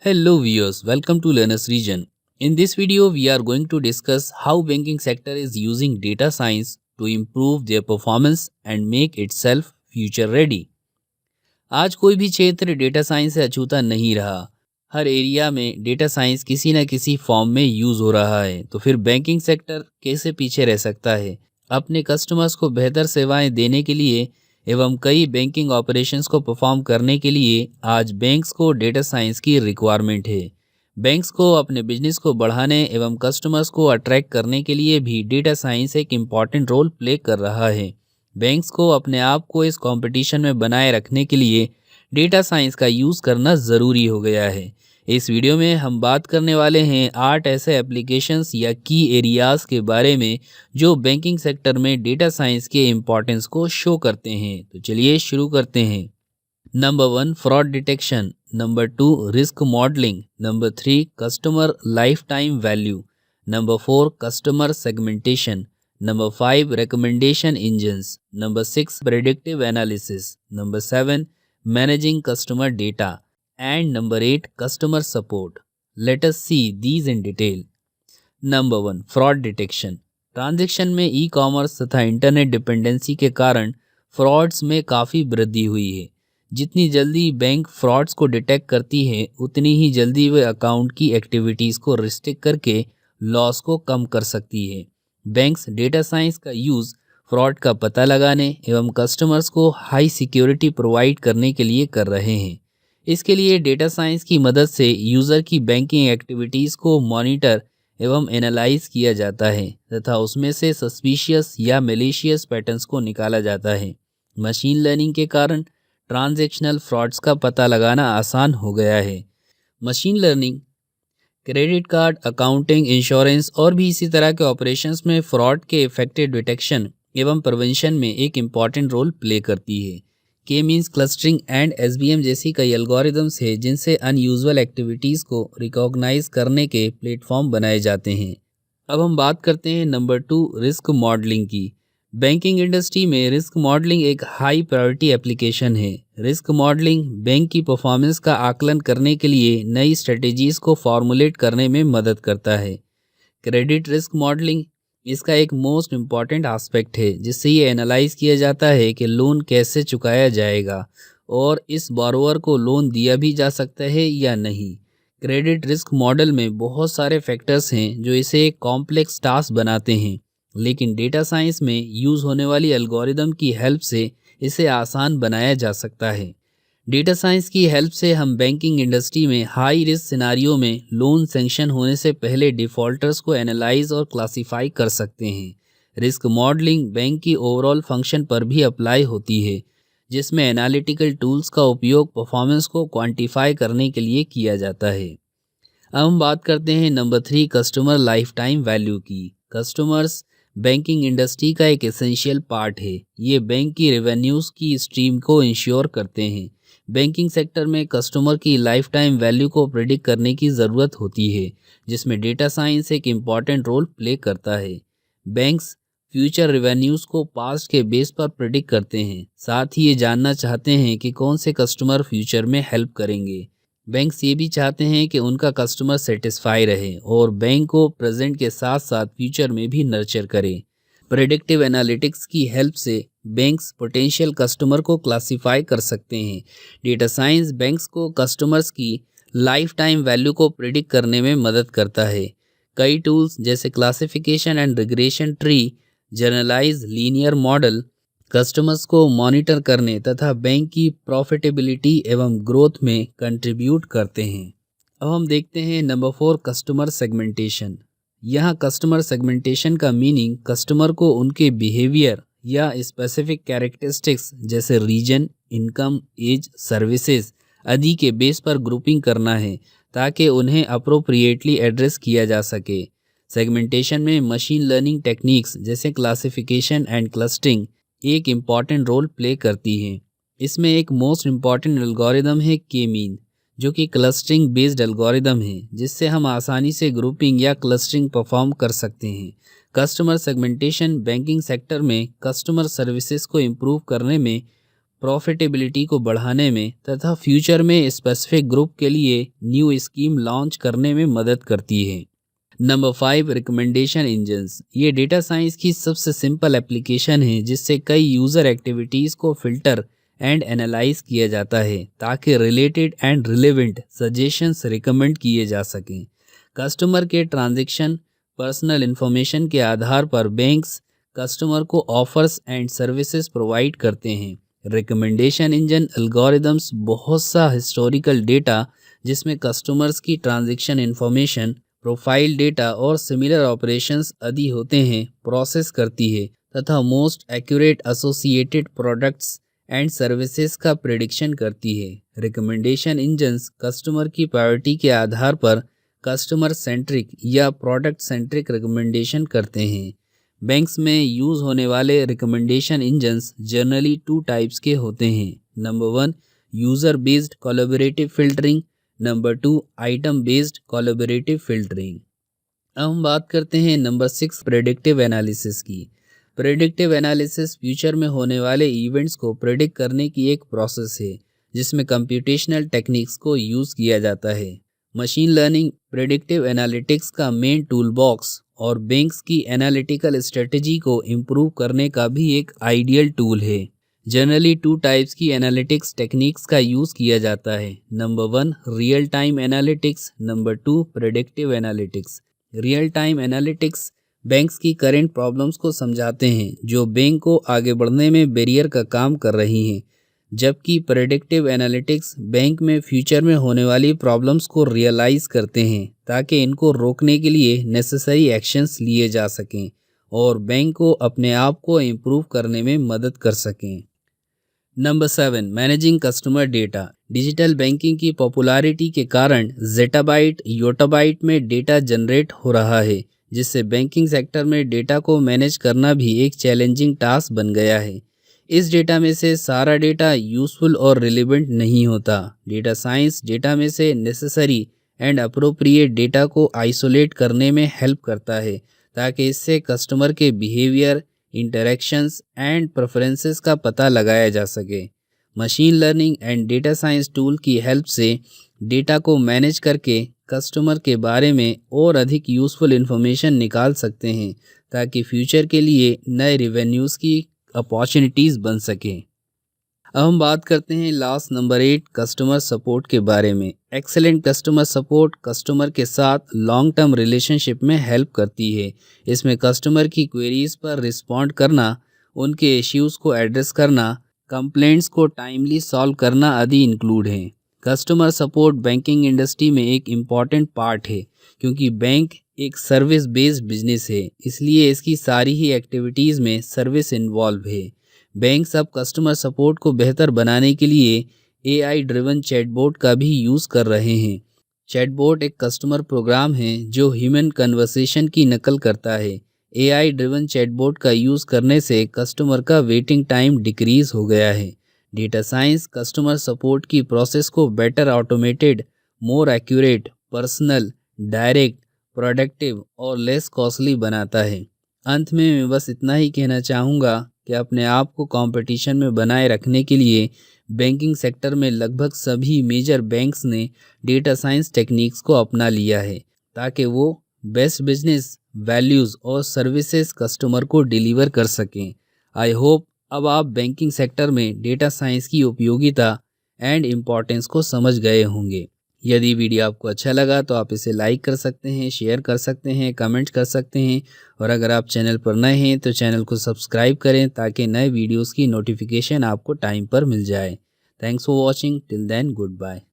Hello viewers, welcome to Learners Region. In this video, we are going to discuss how banking sector is using data science to improve their performance and make itself future ready. आज कोई भी क्षेत्र data science से अछूता नहीं रहा। हर area में data science किसी न किसी फॉर्म में यूज हो रहा है। तो फिर बैंकिंग सेक्टर कैसे पीछे रह सकता है? अपने कस्टमर्स को बेहतर सेवाएं देने के लिए एवं कई बैंकिंग ऑपरेशंस को परफॉर्म करने के लिए आज बैंक्स को डेटा साइंस की रिक्वायरमेंट है। बैंक्स को अपने बिजनेस को बढ़ाने एवं कस्टमर्स को अट्रैक्ट करने के लिए भी डेटा साइंस एक इम्पॉर्टेंट रोल प्ले कर रहा है। बैंक्स को अपने आप को इस कंपटीशन में बनाए रखने के लिए डेटा साइंस का यूज़ करना ज़रूरी हो गया है। इस वीडियो में हम बात करने वाले हैं 8 ऐसे एप्लीकेशंस या की एरियाज़ के बारे में जो बैंकिंग सेक्टर में डेटा साइंस के इम्पोर्टेंस को शो करते हैं। तो चलिए शुरू करते हैं। Number 1 fraud detection, number 2 risk modelling, number 3 customer life time value, number 4 customer segmentation, number 5 recommendation engines, number 6 predictive analysis, number 7 managing customer data and number 8 customer support. Let us see these in detail. Number 1 fraud detection. Transaction में e commerce तथा internet dependency के कारण frauds में काफ़ी वृद्धि हुई है। जितनी जल्दी बैंक फ्रॉड्स को डिटेक्ट करती है उतनी ही जल्दी वे अकाउंट की एक्टिविटीज़ को रिस्ट्रिक्ट करके लॉस को कम कर सकती है। बैंक्स डेटा साइंस का यूज़ फ्रॉड का पता लगाने एवं कस्टमर्स को हाई सिक्योरिटी प्रोवाइड करने के लिए कर रहे हैं। इसके लिए डेटा साइंस की मदद से यूज़र की बैंकिंग एक्टिविटीज़ को मॉनिटर एवं एनालाइज किया जाता है तथा उसमें से सस्पिशियस या मैलिशियस पैटर्न्स को निकाला जाता है। मशीन लर्निंग के कारण ट्रांजैक्शनल फ्रॉड्स का पता लगाना आसान हो गया है। Machine learning credit card, accounting, insurance और भी इसी तरह के ऑपरेशंस में फ्रॉड के इफेक्टिव डिटेक्शन एवं प्रिवेंशन में एक इम्पॉर्टेंट रोल प्ले करती है। के मीन्स क्लस्टरिंग एंड एसबीएम जैसी कई एल्गोरिदम्स है जिनसे अनयूजुअल एक्टिविटीज़ को रिकॉग्नाइज करने के प्लेटफॉर्म बनाए जाते हैं। अब हम बात करते हैं नंबर 2 रिस्क मॉडलिंग की। बैंकिंग इंडस्ट्री में रिस्क मॉडलिंग एक हाई प्रायोरिटी एप्लीकेशन है। रिस्क मॉडलिंग बैंक की परफॉर्मेंस का आकलन करने के लिए नई स्ट्रेटेजीज़ को फॉर्मुलेट करने में मदद करता है। क्रेडिट रिस्क मॉडलिंग इसका एक मोस्ट इम्पॉर्टेंट एस्पेक्ट है जिससे ये एनालाइज किया जाता है कि लोन कैसे चुकाया जाएगा और इस बोरोवर को लोन दिया भी जा सकता है या नहीं। क्रेडिट रिस्क मॉडल में बहुत सारे फैक्टर्स हैं जो इसे एक कॉम्प्लेक्स टास्क बनाते हैं, लेकिन डेटा साइंस में यूज़ होने वाली एल्गोरिदम की हेल्प से इसे आसान बनाया जा सकता है। डेटा साइंस की हेल्प से हम बैंकिंग इंडस्ट्री में हाई रिस्क सिनारियो में लोन सैंक्शन होने से पहले डिफ़ॉल्टर्स को एनालाइज और क्लासीफाई कर सकते हैं। रिस्क मॉडलिंग बैंक की ओवरऑल फंक्शन पर भी अप्लाई होती है जिसमें एनालिटिकल टूल्स का उपयोग परफॉर्मेंस को क्वांटिफाई करने के लिए किया जाता है। अब हम बात करते हैं number 3 customer life time value की। कस्टमर्स बैंकिंग इंडस्ट्री का एक एसेंशियल पार्ट है। ये बैंक की रेवेन्यूज़ की स्ट्रीम को इंश्योर करते हैं। बैंकिंग सेक्टर में कस्टमर की लाइफ टाइम वैल्यू को प्रेडिक्ट करने की ज़रूरत होती है जिसमें डेटा साइंस एक इम्पॉर्टेंट रोल प्ले करता है। बैंक्स फ्यूचर रेवेन्यूज़ को पास्ट के बेस पर प्रेडिक्ट करते हैं, साथ ही ये जानना चाहते हैं कि कौन से कस्टमर फ्यूचर में हेल्प करेंगे। बैंक्स ये भी चाहते हैं कि उनका कस्टमर सेटिस्फाई रहे और बैंक को प्रेजेंट के साथ साथ फ्यूचर में भी नर्चर करे। प्रेडिक्टिव एनालिटिक्स की हेल्प से बैंक्स पोटेंशियल कस्टमर को क्लासीफाई कर सकते हैं। डेटा साइंस बैंक्स को कस्टमर्स की लाइफ टाइम वैल्यू को प्रेडिक्ट करने में मदद करता है। कई टूल्स जैसे classification and regression tree, generalise linear model customers को मॉनिटर करने तथा बैंक की प्रॉफिटेबिलिटी एवं ग्रोथ में कंट्रीब्यूट करते हैं। अब हम देखते हैं नंबर 4 कस्टमर सेगमेंटेशन। यहाँ कस्टमर सेगमेंटेशन का मीनिंग कस्टमर को उनके बिहेवियर या स्पेसिफिक कैरेक्टरिस्टिक्स जैसे रीजन, इनकम, एज, सर्विसेज आदि के बेस पर ग्रुपिंग करना है ताकि उन्हें अप्रोप्रिएटली एड्रेस किया जा सके। सेगमेंटेशन में मशीन लर्निंग टेक्निक्स जैसे क्लासिफिकेशन एंड क्लस्टरिंग एक इम्पॉर्टेंट रोल प्ले करती है। इसमें एक मोस्ट इम्पॉर्टेंट एल्गोरिदम है के मीन जो कि क्लस्टरिंग बेस्ड एल्गोरिदम है जिससे हम आसानी से ग्रुपिंग या क्लस्टरिंग परफॉर्म कर सकते हैं। कस्टमर सेगमेंटेशन बैंकिंग सेक्टर में कस्टमर सर्विसेज को इम्प्रूव करने में प्रॉफिटेबिलिटी को बढ़ाने में तथा फ्यूचर में स्पेसिफिक ग्रुप के लिए न्यू स्कीम लॉन्च करने में मदद करती है। Number 5, recommendation engines. ये डेटा साइंस की सबसे सिंपल एप्लीकेशन है जिससे कई यूज़र एक्टिविटीज़ को फिल्टर एंड एनालाइज किया जाता है ताकि related and relevant suggestions recommend किए जा सकें। कस्टमर के ट्रांजैक्शन पर्सनल इन्फॉर्मेशन के आधार पर बैंक्स कस्टमर को ऑफर्स एंड सर्विसेज प्रोवाइड करते हैं। रिकमेंडेशन इंजन एल्गोरिदम्स बहुत सा हिस्टोरिकल डेटा जिसमें कस्टमर्स की ट्रांजैक्शन इन्फॉर्मेशन, प्रोफाइल डेटा और सिमिलर ऑपरेशंस आदि होते हैं प्रोसेस करती है तथा most accurate associated products and services का प्रेडिक्शन करती है। रिकमेंडेशन इंजन्स कस्टमर की प्रायोरिटी के आधार पर कस्टमर सेंट्रिक या प्रोडक्ट सेंट्रिक रिकमेंडेशन करते हैं। बैंक्स में यूज़ होने वाले रिकमेंडेशन इंजन्स जनरली 2 टाइप्स के होते हैं। Number 1, user based collaborative filtering. Number 2, item based collaborative filtering. अब हम बात करते हैं नंबर 6, प्रेडिक्टिव एनालिसिस की। प्रेडिक्टिव एनालिसिस फ्यूचर में होने वाले इवेंट्स को प्रेडिक्ट करने की एक प्रोसेस है जिसमें कंप्यूटेशनल टेक्निक्स को यूज़ किया जाता है। मशीन लर्निंग प्रेडिक्टिव एनालिटिक्स का मेन टूल बॉक्स और बैंक्स की एनालिटिकल स्ट्रेटजी को इम्प्रूव करने का भी एक आइडियल टूल है। जनरली 2 टाइप्स की एनालिटिक्स टेक्निक्स का यूज़ किया जाता है। Number 1, real time analytics. Number 2, predictive analytics. Real time analytics banks की करेंट प्रॉब्लम्स को समझाते हैं जो बैंक को आगे बढ़ने में बैरियर का काम कर रही हैं, जबकि प्रेडिक्टिव एनालिटिक्स बैंक में फ्यूचर में होने वाली प्रॉब्लम्स को रियलाइज़ करते हैं ताकि इनको रोकने के लिए नेसेसरी एक्शंस लिए जा सकें और बैंक को अपने आप को इम्प्रूव करने में मदद कर सकें। Number 7, managing customer data. Digital banking की पॉपुलैरिटी के कारण ज़ेटाबाइट योटाबाइट में डेटा जनरेट हो रहा है जिससे बैंकिंग सेक्टर में डेटा को मैनेज करना भी एक चैलेंजिंग टास्क बन गया है। इस डेटा में से सारा डेटा यूज़फुल और रिलेवेंट नहीं होता। डेटा साइंस डेटा में से नेसेसरी एंड अप्रोप्रिएट डेटा को आइसोलेट करने में हेल्प करता है ताकि इससे कस्टमर के बिहेवियर, इंटरेक्शंस एंड प्रेफरेंसेस का पता लगाया जा सके। Machine learning and data science tool की हेल्प से डेटा को मैनेज करके कस्टमर के बारे में और अधिक यूज़फुल इन्फॉर्मेशन निकाल सकते हैं ताकि फ्यूचर के लिए नए रेवेन्यूज़ की अपॉर्चुनिटीज़ बन सकें। अब हम बात करते हैं लास्ट नंबर 8, कस्टमर सपोर्ट के बारे में। एक्सेलेंट कस्टमर सपोर्ट कस्टमर के साथ लॉन्ग टर्म रिलेशनशिप में हेल्प करती है। इसमें कस्टमर की क्वेरीज़ पर रिस्पॉन्ड करना, उनके इश्यूज़ को एड्रेस करना, कंप्लेंट्स को टाइमली सॉल्व करना आदि इंक्लूड हैं। कस्टमर सपोर्ट बैंकिंग इंडस्ट्री में एक इम्पॉर्टेंट पार्ट है क्योंकि बैंक एक सर्विस बेस्ड बिजनेस है, इसलिए इसकी सारी ही एक्टिविटीज़ में सर्विस इन्वॉल्व है। बैंक्स अब कस्टमर सपोर्ट को बेहतर बनाने के लिए AI ड्रिवन चैटबॉट का भी यूज़ कर रहे हैं। चैटबॉट एक कस्टमर प्रोग्राम है जो ह्यूमन कन्वर्सेशन की नकल करता है। AI ड्रिवन चैटबॉट का यूज़ करने से कस्टमर का वेटिंग टाइम डिक्रीज़ हो गया है। डेटा साइंस कस्टमर सपोर्ट की प्रोसेस को better automated, more accurate, personal, direct, productive और लेस कॉस्टली बनाता है। अंत में मैं बस इतना ही कहना चाहूँगा कि अपने आप को कंपटीशन में बनाए रखने के लिए बैंकिंग सेक्टर में लगभग सभी मेजर बैंक्स ने डेटा साइंस टेक्निक्स को अपना लिया है ताकि वो बेस्ट बिजनेस वैल्यूज़ और सर्विसेज कस्टमर को डिलीवर कर सकें। आई होप अब आप बैंकिंग सेक्टर में डेटा साइंस की उपयोगिता एंड इम्पॉर्टेंस को समझ गए होंगे। यदि वीडियो आपको अच्छा लगा तो आप इसे लाइक कर सकते हैं, शेयर कर सकते हैं, कमेंट कर सकते हैं और अगर आप चैनल पर नए हैं तो चैनल को सब्सक्राइब करें ताकि नए वीडियोस की नोटिफिकेशन आपको टाइम पर मिल जाए। Thanks for watching, till then good bye.